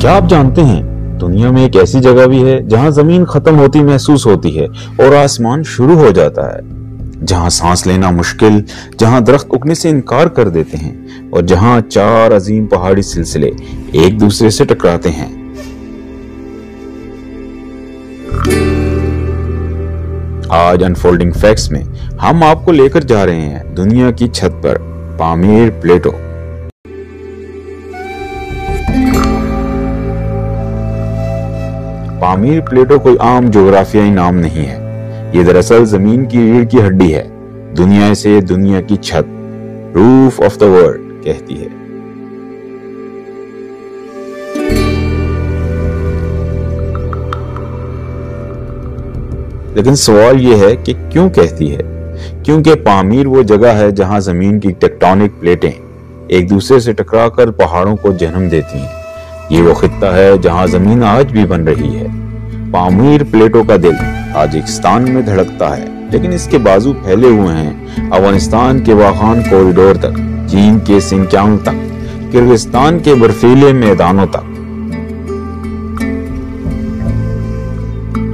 क्या आप जानते हैं दुनिया में एक ऐसी जगह भी है जहां जमीन खत्म होती महसूस होती है और आसमान शुरू हो जाता है, जहां सांस लेना मुश्किल, जहां दरख्त उगने से इनकार कर देते हैं और जहां 4 अजीम पहाड़ी सिलसिले एक दूसरे से टकराते हैं। आज अनफोल्डिंग फैक्ट्स में हम आपको लेकर जा रहे हैं दुनिया की छत पर पामीर प्लेटो। पामीर प्लेटो कोई आम ज्योग्राफियाई नाम नहीं है। ये दरअसल जमीन की रीढ़ की हड्डी है। दुनिया से दुनिया की छत, रूफ ऑफ द वर्ल्ड कहती है। लेकिन सवाल यह है कि क्यों कहती है? क्योंकि पामीर वो जगह है जहां जमीन की टेक्टोनिक प्लेटें एक दूसरे से टकराकर पहाड़ों को जन्म देती हैं। ये वो खित्ता है जहां जमीन आज भी बन रही है। पामीर प्लेटो का दिल ताजिकिस्तान में धड़कता है, लेकिन इसके बाजू फैले हुए हैं अफगानिस्तान के वाखान कॉरिडोर तक, चीन के सिंकियांग तक, किर्गिस्तान के बर्फीले मैदानों तक।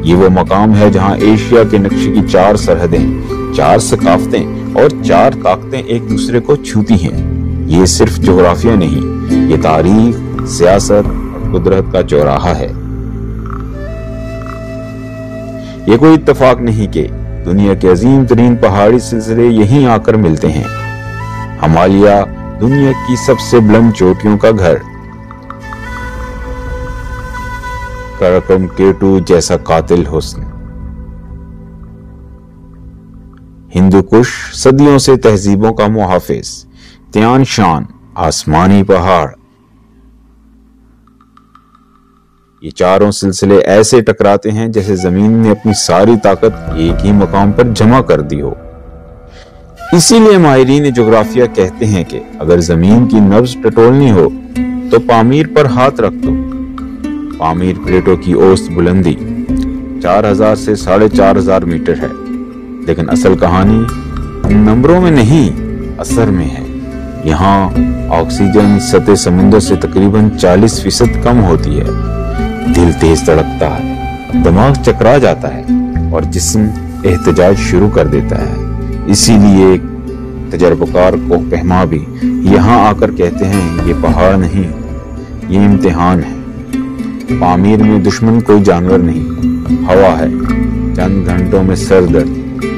ये वो मकाम है जहां एशिया के नक्शे की 4 सरहदें, 4 सकाफतें और 4 ताकतें एक दूसरे को छूती हैं। ये सिर्फ ज्योग्राफिया नहीं, ये तारीख, सियासत और कुदरत का चौराहा है। ये कोई इत्तेफाक नहीं कि दुनिया के अजीम तरीन पहाड़ी सिलसिले यहीं आकर मिलते हैं। हिमालय दुनिया की सबसे बुलंद चोटियों का घर, कराकोरम केटू जैसा कातिल हुस्न, हिंदू कुश सदियों से तहजीबों का मुहाफिज, तियान शान आसमानी पहाड़। ये चारों सिलसिले ऐसे टकराते हैं जैसे जमीन ने अपनी सारी ताकत एक ही मकाम पर जमा कर दी हो। इसीलिए माहिरीन ज्योग्राफिया कहते हैं कि अगर जमीन की नब्ज टटोलनी हो तो पामीर पर हाथ रख दो। पामीर प्लेटो की औसत बुलंदी 4000 से 4500 मीटर है, लेकिन असल कहानी नंबरों में नहीं, असर में है। यहाँ ऑक्सीजन सतह समुद्र से तकरीबन 40% कम होती है। दिल तेज धड़कता है, दिमाग चकरा जाता है और जिस्म एहतजाज शुरू कर देता है। इसीलिए तजर्बाकार कोह पहमा भी यहाँ आकर कहते हैं ये पहाड़ नहीं, ये इम्तिहान है। पामीर में दुश्मन कोई जानवर नहीं, हवा है। चंद घंटों में सर दर्द,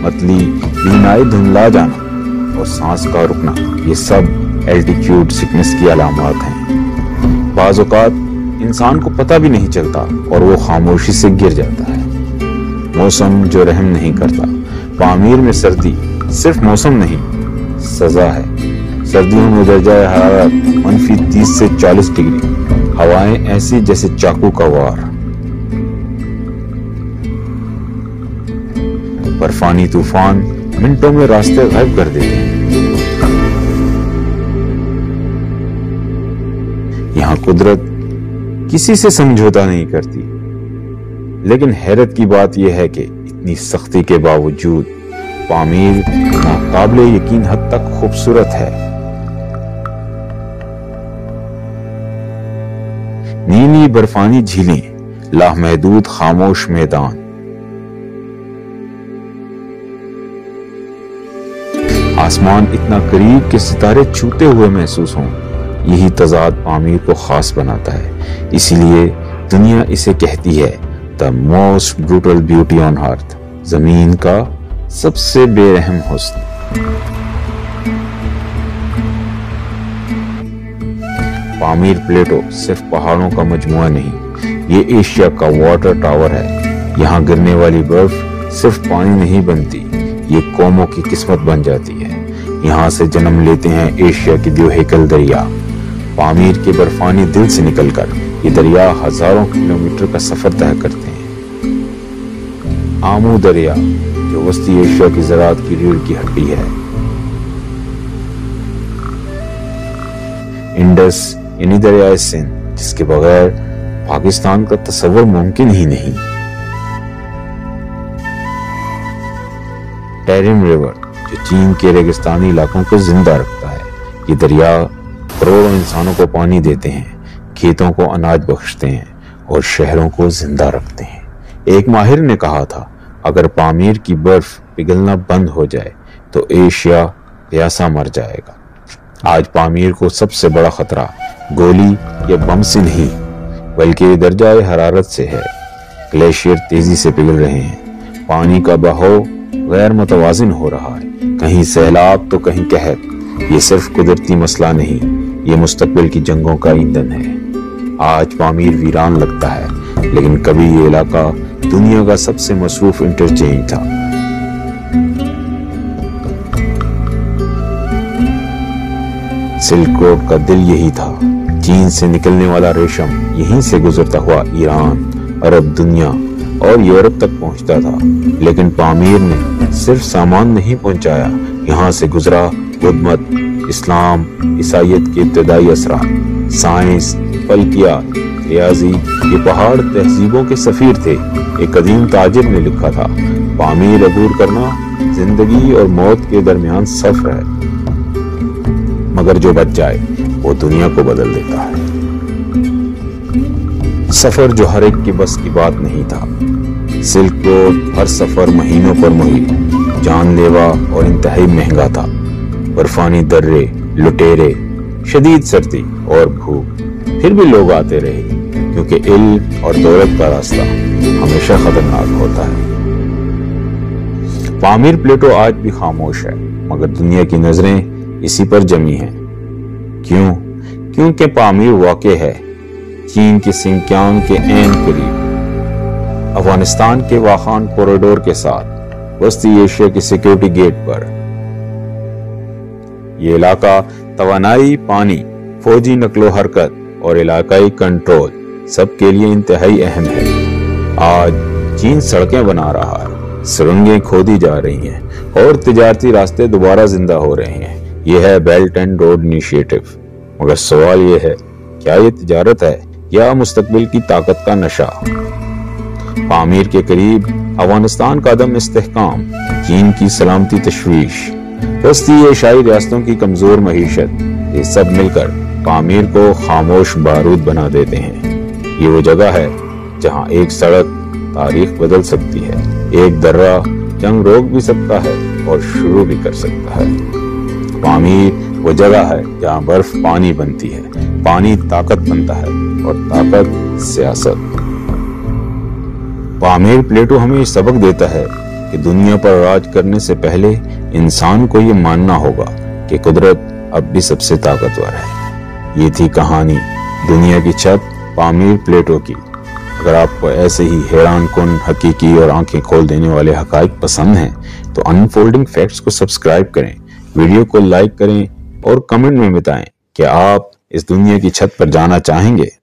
मतली, बीनाई धुंधला जाना और सांस का रुकना, ये सब एल्टीट्यूड सिकनेस की अलामत हैं। बाज़ औक़ात इंसान को पता भी नहीं चलता और वो खामोशी से गिर जाता है। मौसम जो रहम नहीं करता। पामीर में सर्दी सिर्फ मौसम नहीं, सजा है। सर्दियों में दर्जा हरारत -30 से 40 डिग्री, हवाएं ऐसी जैसे चाकू का वार, बर्फानी तूफान मिनटों में रास्ते गायब कर देते हैं। यहाँ कुदरत किसी से समझौता नहीं करती। लेकिन हैरत की बात यह है कि इतनी सख्ती के बावजूद पामीर नाकाबिले यकीन हद तक खूबसूरत है। नीली बर्फानी झीलें, लामहदूद खामोश मैदान, आसमान इतना करीब कि सितारे छूते हुए महसूस हों। यही तजाद पामीर को खास बनाता है। इसीलिए दुनिया इसे कहती है the most brutal beauty on earth, जमीन का सबसे बेरहम हुस्न। पामीर प्लेटो सिर्फ पहाड़ों का मजमुआ नहीं, ये एशिया का वाटर टावर है। यहाँ गिरने वाली बर्फ सिर्फ पानी नहीं बनती, ये कौमों की किस्मत बन जाती है। यहाँ से जन्म लेते हैं एशिया के द्योहेकल दरिया। पामीर के बर्फानी दिल से निकलकर ये दरिया हजारों किलोमीटर का सफर तय करते हैं। आमू दरिया जो वस्ती एशिया की ज़राअत की रीढ़ की हड्डी है। इंडस यानी दरिया सिंध, जिसके बगैर पाकिस्तान का तस्वर मुमकिन ही नहीं। टैरिम रिवर जो चीन के रेगिस्तानी इलाकों को जिंदा रखता है। ये दरिया करोड़ों इंसानों को पानी देते हैं, کھیتوں کو اناج بخشتے ہیں اور شہروں کو زندہ رکھتے ہیں۔ ایک ماہر نے کہا تھا، اگر پامیر کی برف پگھلنا بند ہو جائے تو ایشیا پیاسا مر جائے گا۔ آج پامیر کو سب سے بڑا خطرہ گولی یا بم سے نہیں بلکہ درجہ حرارت سے ہے۔ گلیشیئر تیزی سے پگھل رہے ہیں، پانی کا بہاؤ غیر متوازن ہو رہا ہے، کہیں سیلاب تو کہیں قحط۔ یہ صرف قدرتی مسئلہ نہیں، یہ مستقبل کی جنگوں کا ایندھن ہے۔ آج پامیر ویران لگتا ہے، لیکن کبھی یہ علاقہ دنیا کا سب سے مصروف انٹرچینج تھا۔ سلک روڈ کا دل یہی تھا، چین سے نکلنے والا ریشم یہیں سے گزرتا ہوا ایران، عرب دنیا اور یورپ تک پہنچتا تھا۔ لیکن پامیر نے صرف سامان نہیں پہنچایا، یہاں سے گزرا بدھ مت، اسلام، عیسائیت کے ابتدائی اثرات، سائنس، فلکیات، ریاضی۔ یہ پہاڑ تہذیبوں کے سفیر تھے۔ ایک قدیم تاجر نے لکھا تھا، پامیر عبور کرنا زندگی اور موت کے درمیان سفر ہے، مگر جو بچ جائے وہ دنیا کو بدل دیتا ہے۔ سفر جو ہر ایک کے بس کی بات نہیں تھا۔ سلک روڈ ہر سفر مہینوں پر محیط، جان لیوا اور انتہائی مہنگا تھا۔ برفانی درے، لٹیرے، شدید سردی اور بھوک، پھر بھی لوگ آتے رہے، کیونکہ علم اور دولت کا راستہ ہمیشہ خطرناک ہوتا ہے۔ پامیر پلیٹو آج بھی خاموش ہے، مگر دنیا کی نظریں اسی پر جمی ہیں۔ کیوں؟ کیونکہ پامیر واقع ہے چین کے سنکیانگ کے عین قریب، افغانستان کے واخان کوریڈور کے ساتھ، وسطی ایشیا کے سیکیورٹی گیٹ پر۔ یہ علاقہ توانائی، پانی، فوجی نقل و حرکت اور علاقائی کنٹرول سب کے لیے انتہائی اہم ہے۔ آج چین سڑکیں بنا رہا ہے، سرنگیں کھودی جا رہی ہیں اور تجارتی راستے دوبارہ زندہ ہو رہے ہیں۔ یہ ہے بیلٹ اینڈ روڈ انیشیٹو۔ مگر سوال یہ ہے، کیا یہ تجارت ہے یا مستقبل کی طاقت کا نشہ؟ پامیر کے قریب افغانستان کا عدم استحکام، چین کی سلامتی تشویش، وسطی ایشیائی ریاستوں کی کمزور معیشت، یہ سب مل کر پامیر کو خاموش بارود بنا دیتے ہیں۔ یہ وہ جگہ ہے جہاں ایک سڑک تاریخ بدل سکتی ہے، ایک درہ جنگ روک بھی سکتا ہے اور شروع بھی کر سکتا ہے۔ پامیر وہ جگہ ہے جہاں برف پانی بنتی ہے، پانی طاقت بنتا ہے اور طاقت سیاست۔ پامیر پلیٹو ہمیں سبق دیتا ہے کہ دنیا پر راج کرنے سے پہلے انسان کو یہ ماننا ہوگا کہ قدرت اب بھی سب سے طاقتور ہے۔ یہ تھی کہانی دنیا کی چھت پامیر پلیٹو کی۔ اگر آپ کو ایسے ہی حیران کن، حقیقی اور آنکھیں کھول دینے والے حقائق پسند ہیں تو انفولڈنگ فیکٹس کو سبسکرائب کریں، ویڈیو کو لائک کریں اور کمنٹ میں بتائیں کہ آپ اس دنیا کی چھت پر جانا چاہیں گے۔